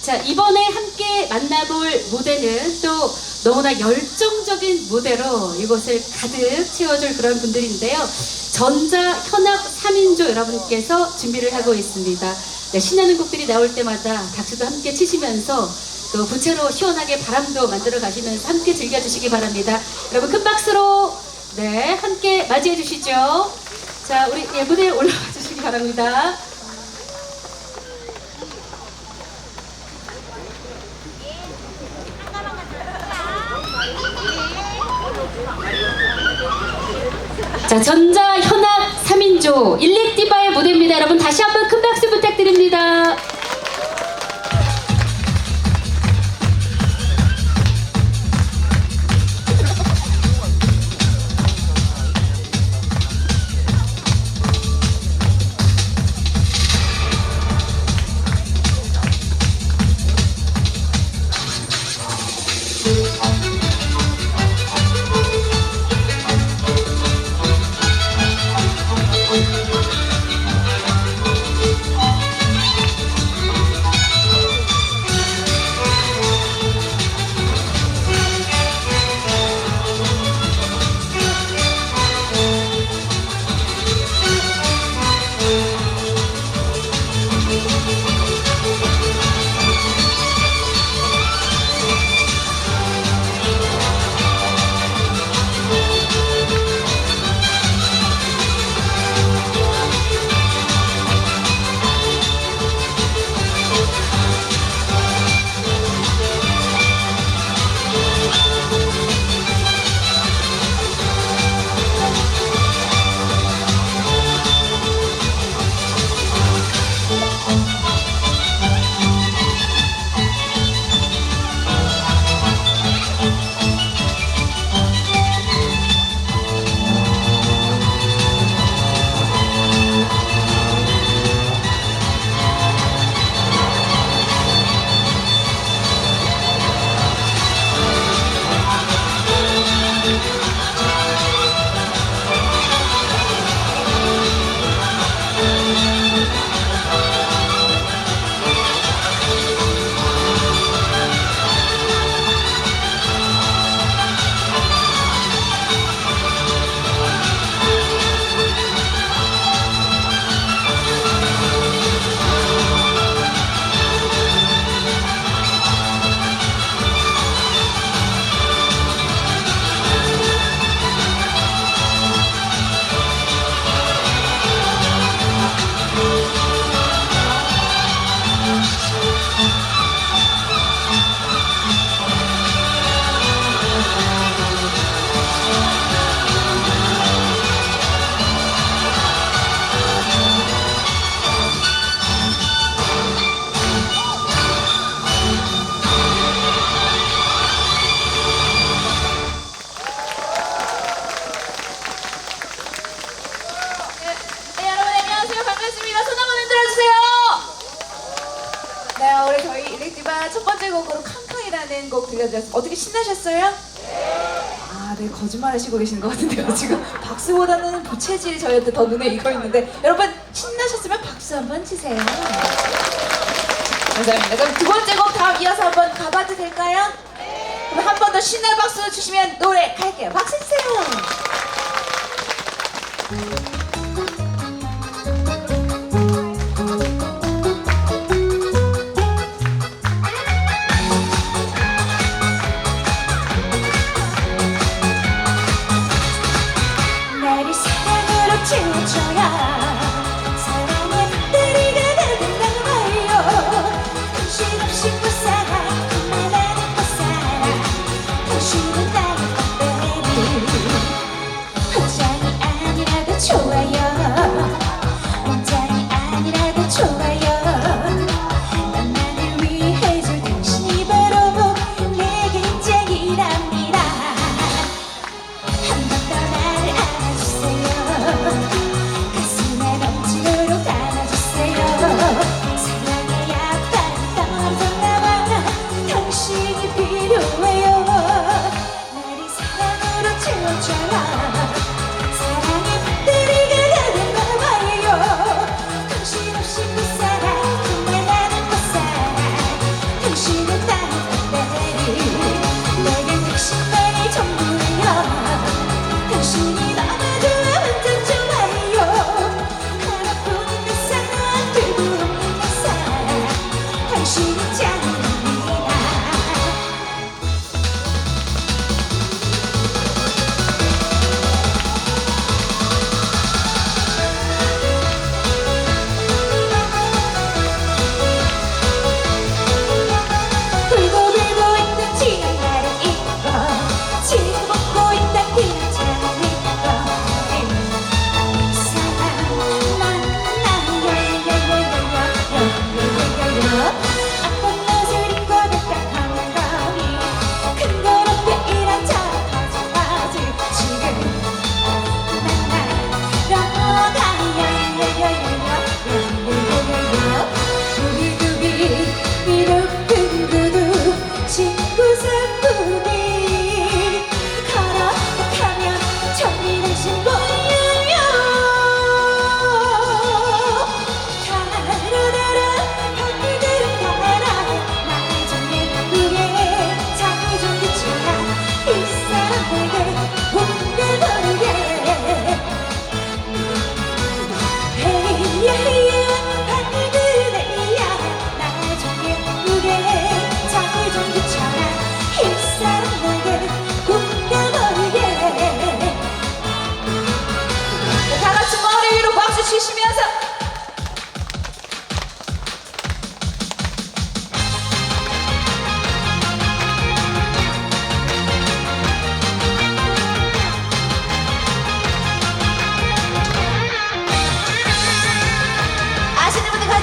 자, 이번에 함께 만나볼 무대는 또 너무나 열정적인 무대로 이곳을 가득 채워줄 그런 분들인데요. 전자 현악 3인조 여러분께서 준비를 하고 있습니다. 네, 신나는 곡들이 나올 때마다 박수도 함께 치시면서 또 부채로 시원하게 바람도 만들어 가시면서 함께 즐겨주시기 바랍니다. 여러분 큰 박수로 네 함께 맞이해 주시죠. 자, 우리 무대에 올라와 주시기 바랍니다. 자, 전자 현악 3인조 일렉디바의 무대입니다. 여러분 다시 한번 큰 박수 부탁드립니다. 우리 저희 일렉디바 첫 번째 곡으로 캉캉이라는 곡 들려드렸어요. 어떻게 신나셨어요? 아, 네, 거짓말 하시고 계시는 것 같은데요. 지금 박수보다는 부채질이 저희한테 더 눈에 익어 있는데 여러분 신나셨으면 박수 한번 치세요. 감사합니다. 그럼 두 번째 곡 다음 이어서 한번 가봐도 될까요? 그럼 한 번 더 신나는 박수 주시면 노래 갈게요. 박수 주세요. 채워줘야 사랑의 배터리가 가득나와요. 정신없이 못 살아 그만하는 못 살아 당신은 나의 배터리 한 장이 아니라도 좋아.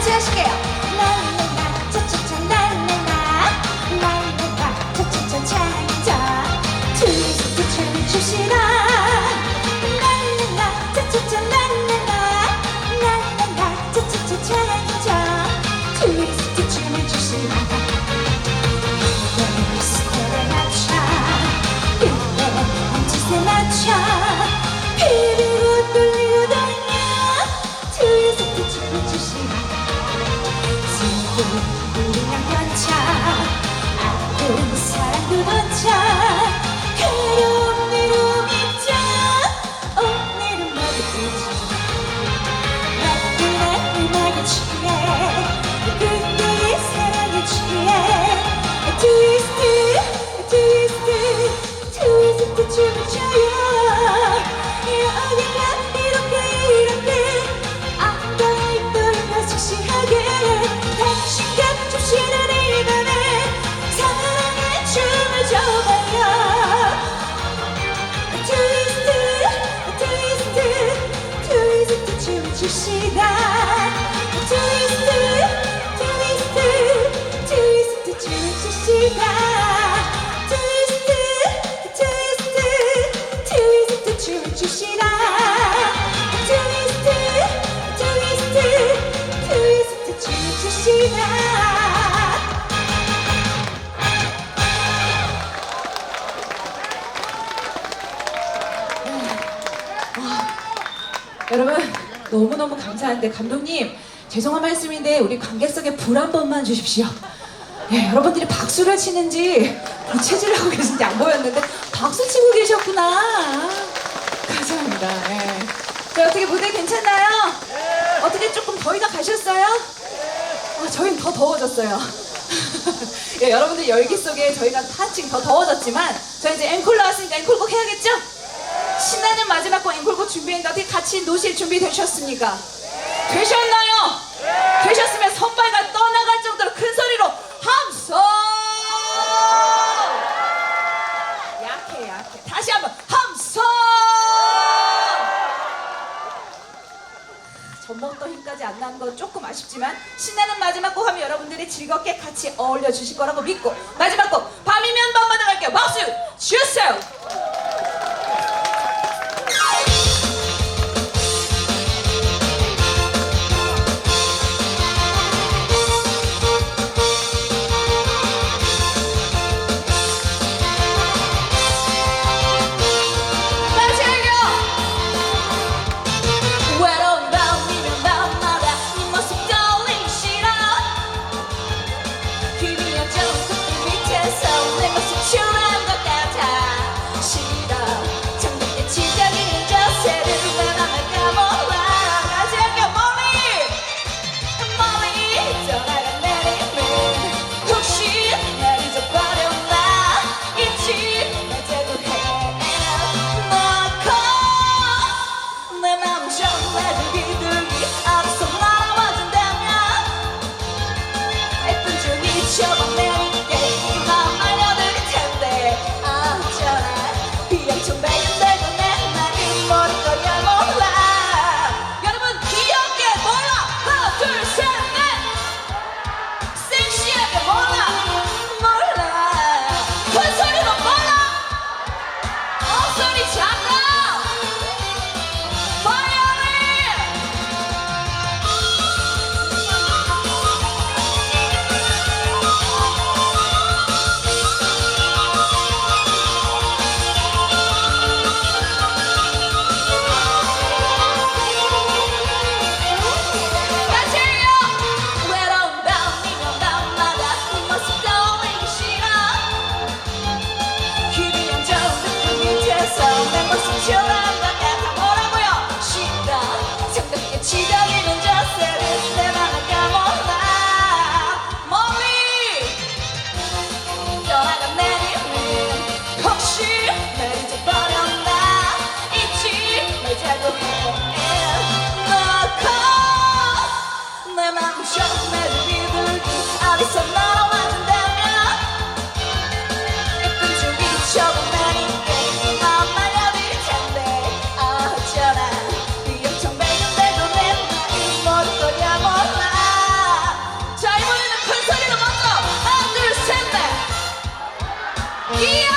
같이 하실게요. 랄랄라 차차차 랄랄라 랄랄라 차차차 차차 트위스트 춤을 춥시다 랄랄라 차차차 랄랄라 랄랄라 차차차 차차 트위스트 춤을 춥시다 그대 스텝에 맞춰 그대 몸짓에 맞춰 비비고 뚫리고 다녀 트위스트 춤을 춥시다 우리랑 던져 아픈 사랑도 던져 괴로운 미움 잊자 오늘은 모두 잊자 나쁜 음악에 취해 그때의 사랑에 취해 트위스트 트위스트 트위스트 춤을 춰요 어딘가 이렇게 아까의 노래가 섹시하게 당신과 줍시는 이 밤에 사랑의 춤을 춰봐요 트위스트 트위스트 트위스트 춤을 춥시다 트위스트 트위스트 트위스트 춤을 춥시다 트위스트 트위스트 트위스트 춤을 춥시다 트위스트 트위스트 트위스트 춤을 춥시다 여러분 너무너무 감사한데 감독님 죄송한 말씀인데 우리 관객석에 불 한 번만 주십시오. 예, 여러분들이 박수를 치는지 부채질을 하고 계신지 안 보였는데 박수 치고 계셨구나. 감사합니다. 예. 자, 어떻게 무대 괜찮나요? 어떻게 조금 더위가 가셨어요? 저희는 더 더워졌어요. 예, 여러분들 열기 속에 저희가 한층 더 더워졌지만 저희 이제 앵콜 나왔으니까 앵콜곡 해야겠죠? 신나는 마지막 곡 앵콜곡 준비했는데 어떻게 같이 노실 준비 되셨습니까? 되셨나요? 되셨으면 선발가 떠나갈 정도로 큰 소리로 함성! 약해 다시 한번 함성! 젖먹던 힘까지 안 나는 건 조금 아쉽지만 신나는 마지막 곡 하면 여러분들이 즐겁게 같이 어울려 주실 거라고 믿고 마지막 곡 밤이면 밤마다 갈게요. 박수 주세요. 외로운 밤이면 밤마다 네 모습 떠올리시라 희미한 정끝 밑에서 내 모습 추한 것 같아 싫어 정답게 지저귀는 저새를 내 맘에 까먹라 같이 할게요. 멀리 떠나간 내림은 혹시 날 잊어버렸나 잊지 말자고 해놓고 내 맘 정말 비둘기 앞서 날아와준다면 예쁜 줄 잊혀봐 내게 이 마음 알려드릴 텐데 어쩌나 비양청 발견되고 내 말이 모를 거야 몰라 여러분 귀엽게 몰라 하나 둘 셋 넷 섹시하게 몰라 큰 소리로 몰라 목소리 작아 바이올린 같이 해요. 이야!